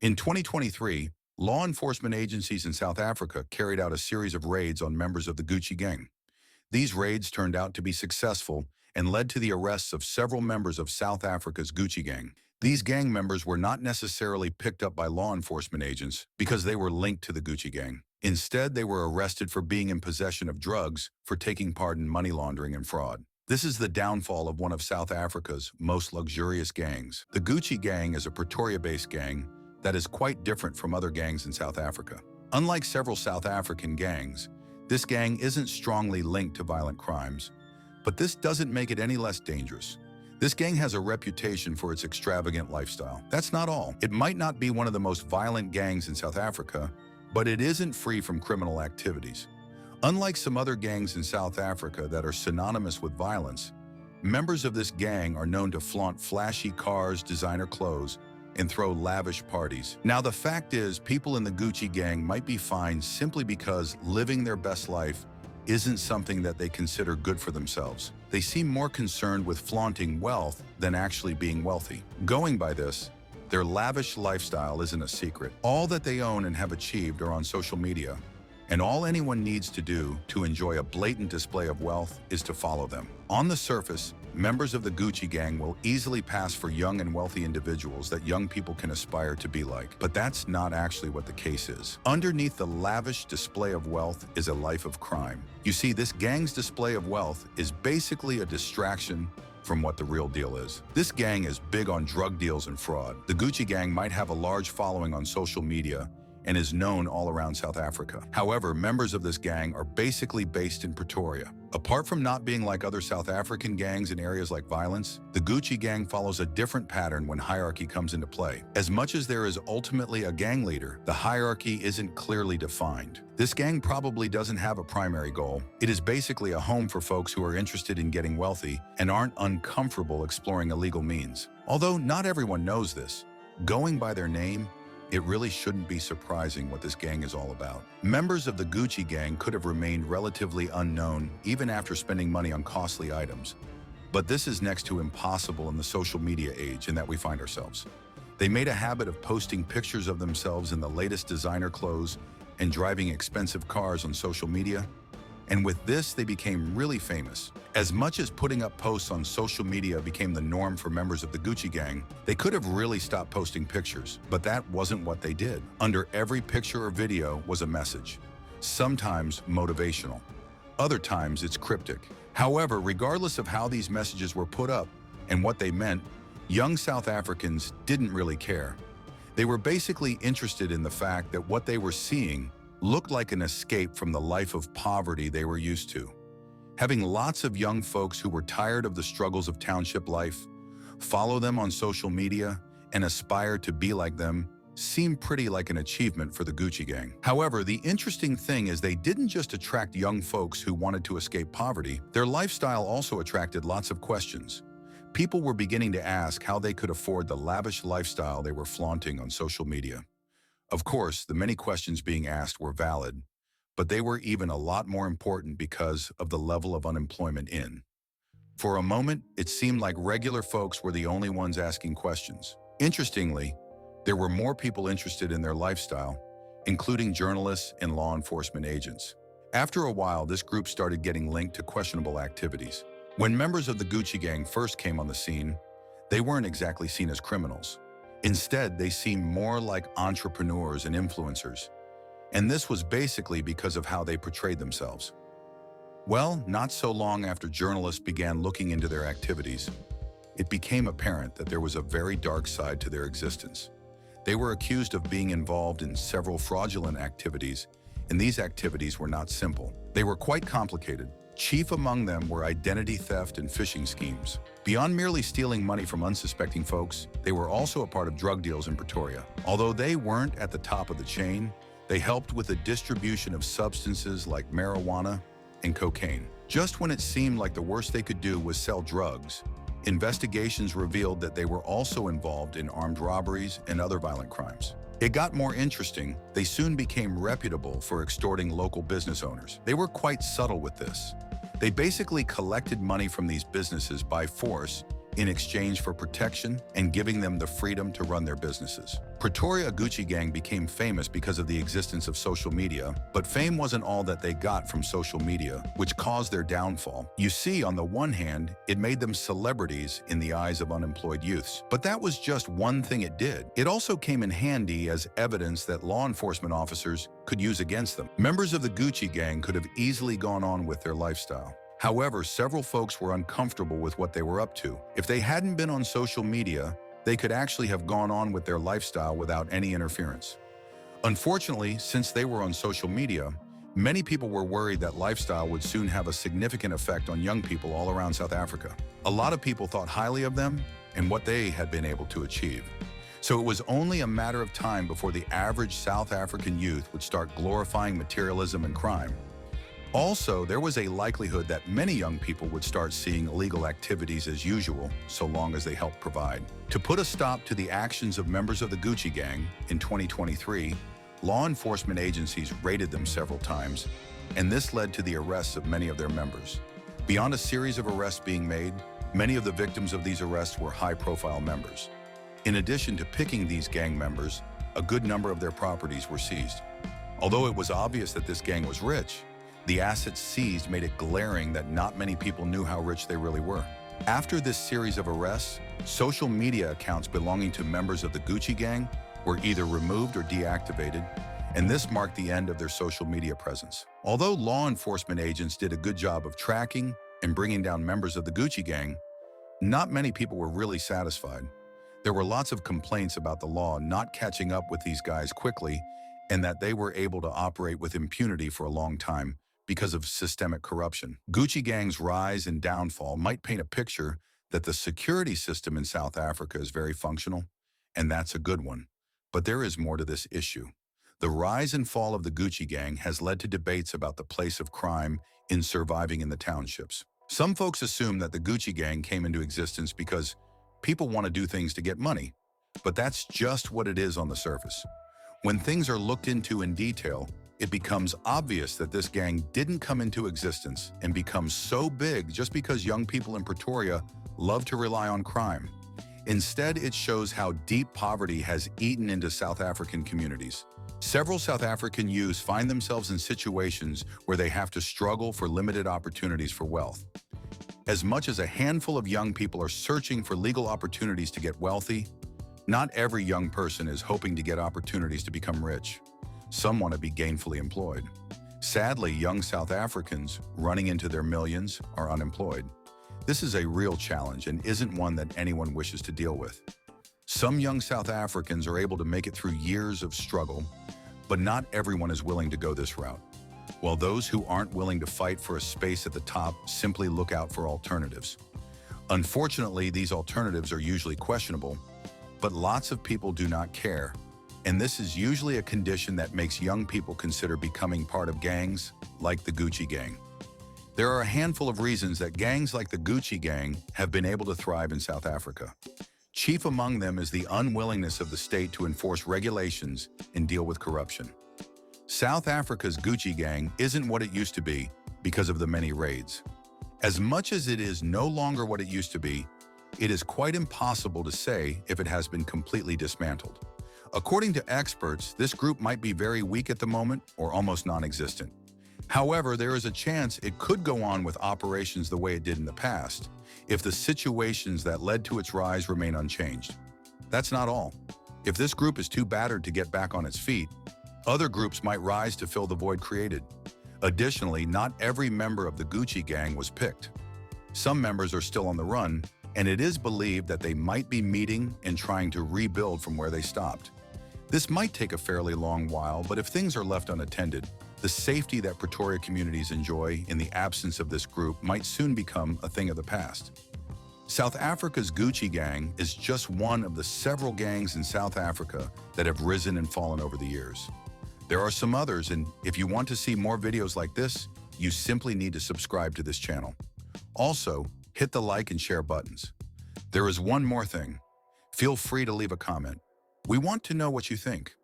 In 2023, law enforcement agencies in South Africa carried out a series of raids on members of the Gucci gang. These raids turned out to be successful and led to the arrests of several members of South Africa's Gucci gang. These gang members were not necessarily picked up by law enforcement agents because they were linked to the Gucci gang. Instead, they were arrested for being in possession of drugs, for taking part in money laundering and fraud. This is the downfall of one of South Africa's most luxurious gangs. The Gucci gang is a Pretoria-based gang that is quite different from other gangs in South Africa. Unlike several South African gangs, this gang isn't strongly linked to violent crimes, but this doesn't make it any less dangerous. This gang has a reputation for its extravagant lifestyle. That's not all. It might not be one of the most violent gangs in South Africa, but it isn't free from criminal activities. Unlike some other gangs in South Africa that are synonymous with violence, members of this gang are known to flaunt flashy cars, designer clothes, and throw lavish parties. Now, the fact is, people in the Gucci gang might be fine simply because living their best life isn't something that they consider good for themselves. They seem more concerned with flaunting wealth than actually being wealthy. Going by this, their lavish lifestyle isn't a secret. All that they own and have achieved are on social media, and all anyone needs to do to enjoy a blatant display of wealth is to follow them. On the surface, members of the Gucci gang will easily pass for young and wealthy individuals that young people can aspire to be like. But that's not actually what the case is. Underneath the lavish display of wealth is a life of crime. You see, this gang's display of wealth is basically a distraction from what the real deal is. This gang is big on drug deals and fraud. The Gucci gang might have a large following on social media and is known all around South Africa. However, members of this gang are basically based in Pretoria. Apart from not being like other South African gangs in areas like violence, the Gucci gang follows a different pattern when hierarchy comes into play. As much as there is ultimately a gang leader, the hierarchy isn't clearly defined. This gang probably doesn't have a primary goal. It is basically a home for folks who are interested in getting wealthy and aren't uncomfortable exploring illegal means. Although not everyone knows this, going by their name, it really shouldn't be surprising what this gang is all about. Members of the Gucci gang could have remained relatively unknown even after spending money on costly items. But this is next to impossible in the social media age in that we find ourselves. They made a habit of posting pictures of themselves in the latest designer clothes and driving expensive cars on social media. And with this, they became really famous. As much as putting up posts on social media became the norm for members of the Gucci gang, they could have really stopped posting pictures, but that wasn't what they did. Under every picture or video was a message, sometimes motivational. Other times it's cryptic. However, regardless of how these messages were put up and what they meant, young South Africans didn't really care. They were basically interested in the fact that what they were seeing looked like an escape from the life of poverty they were used to. Having lots of young folks who were tired of the struggles of township life follow them on social media and aspire to be like them seemed pretty like an achievement for the Gucci gang. However, the interesting thing is they didn't just attract young folks who wanted to escape poverty. Their lifestyle also attracted lots of questions. People were beginning to ask how they could afford the lavish lifestyle they were flaunting on social media. Of course, the many questions being asked were valid, but they were even a lot more important because of the level of unemployment in. For a moment, it seemed like regular folks were the only ones asking questions. Interestingly, there were more people interested in their lifestyle, including journalists and law enforcement agents. After a while, this group started getting linked to questionable activities. When members of the Gucci gang first came on the scene, they weren't exactly seen as criminals. Instead, they seemed more like entrepreneurs and influencers. And this was basically because of how they portrayed themselves. Well, not so long after journalists began looking into their activities, it became apparent that there was a very dark side to their existence. They were accused of being involved in several fraudulent activities, and these activities were not simple. They were quite complicated. Chief among them were identity theft and phishing schemes. Beyond merely stealing money from unsuspecting folks, they were also a part of drug deals in Pretoria. Although they weren't at the top of the chain, they helped with the distribution of substances like marijuana and cocaine. Just when it seemed like the worst they could do was sell drugs, investigations revealed that they were also involved in armed robberies and other violent crimes. It got more interesting. They soon became reputable for extorting local business owners. They were quite subtle with this. They basically collected money from these businesses by force in exchange for protection and giving them the freedom to run their businesses. Pretoria Gucci Gang became famous because of the existence of social media, but fame wasn't all that they got from social media, which caused their downfall. You see, on the one hand, it made them celebrities in the eyes of unemployed youths. But that was just one thing it did. It also came in handy as evidence that law enforcement officers could use against them. Members of the Gucci Gang could have easily gone on with their lifestyle. However, several folks were uncomfortable with what they were up to. If they hadn't been on social media, they could actually have gone on with their lifestyle without any interference. Unfortunately, since they were on social media, many people were worried that lifestyle would soon have a significant effect on young people all around South Africa. A lot of people thought highly of them and what they had been able to achieve. So it was only a matter of time before the average South African youth would start glorifying materialism and crime. Also, there was a likelihood that many young people would start seeing illegal activities as usual, so long as they helped provide. To put a stop to the actions of members of the Gucci Gang, in 2023, law enforcement agencies raided them several times, and this led to the arrests of many of their members. Beyond a series of arrests being made, many of the victims of these arrests were high-profile members. In addition to picking these gang members, a good number of their properties were seized. Although it was obvious that this gang was rich, the assets seized made it glaring that not many people knew how rich they really were. After this series of arrests, social media accounts belonging to members of the Gucci Gang were either removed or deactivated, and this marked the end of their social media presence. Although law enforcement agents did a good job of tracking and bringing down members of the Gucci Gang, not many people were really satisfied. There were lots of complaints about the law not catching up with these guys quickly and that they were able to operate with impunity for a long time because of systemic corruption. Gucci Gang's rise and downfall might paint a picture that the security system in South Africa is very functional, and that's a good one. But there is more to this issue. The rise and fall of the Gucci Gang has led to debates about the place of crime in surviving in the townships. Some folks assume that the Gucci Gang came into existence because people want to do things to get money, but that's just what it is on the surface. When things are looked into in detail, it becomes obvious that this gang didn't come into existence and become so big just because young people in Pretoria love to rely on crime. Instead, it shows how deep poverty has eaten into South African communities. Several South African youths find themselves in situations where they have to struggle for limited opportunities for wealth. As much as a handful of young people are searching for legal opportunities to get wealthy, not every young person is hoping to get opportunities to become rich. Some want to be gainfully employed. Sadly, young South Africans running into their millions are unemployed. This is a real challenge and isn't one that anyone wishes to deal with. Some young South Africans are able to make it through years of struggle, but not everyone is willing to go this route. While those who aren't willing to fight for a space at the top simply look out for alternatives. Unfortunately, these alternatives are usually questionable, but lots of people do not care. And this is usually a condition that makes young people consider becoming part of gangs like the Gucci Gang. There are a handful of reasons that gangs like the Gucci Gang have been able to thrive in South Africa. Chief among them is the unwillingness of the state to enforce regulations and deal with corruption. South Africa's Gucci Gang isn't what it used to be because of the many raids. As much as it is no longer what it used to be, it is quite impossible to say if it has been completely dismantled. According to experts, this group might be very weak at the moment or almost non-existent. However, there is a chance it could go on with operations the way it did in the past, if the situations that led to its rise remain unchanged. That's not all. If this group is too battered to get back on its feet, other groups might rise to fill the void created. Additionally, not every member of the Gucci Gang was picked. Some members are still on the run, and it is believed that they might be meeting and trying to rebuild from where they stopped. This might take a fairly long while, but if things are left unattended, the safety that Pretoria communities enjoy in the absence of this group might soon become a thing of the past. South Africa's Gucci Gang is just one of the several gangs in South Africa that have risen and fallen over the years. There are some others, and if you want to see more videos like this, you simply need to subscribe to this channel. Also, hit the like and share buttons. There is one more thing. Feel free to leave a comment. We want to know what you think.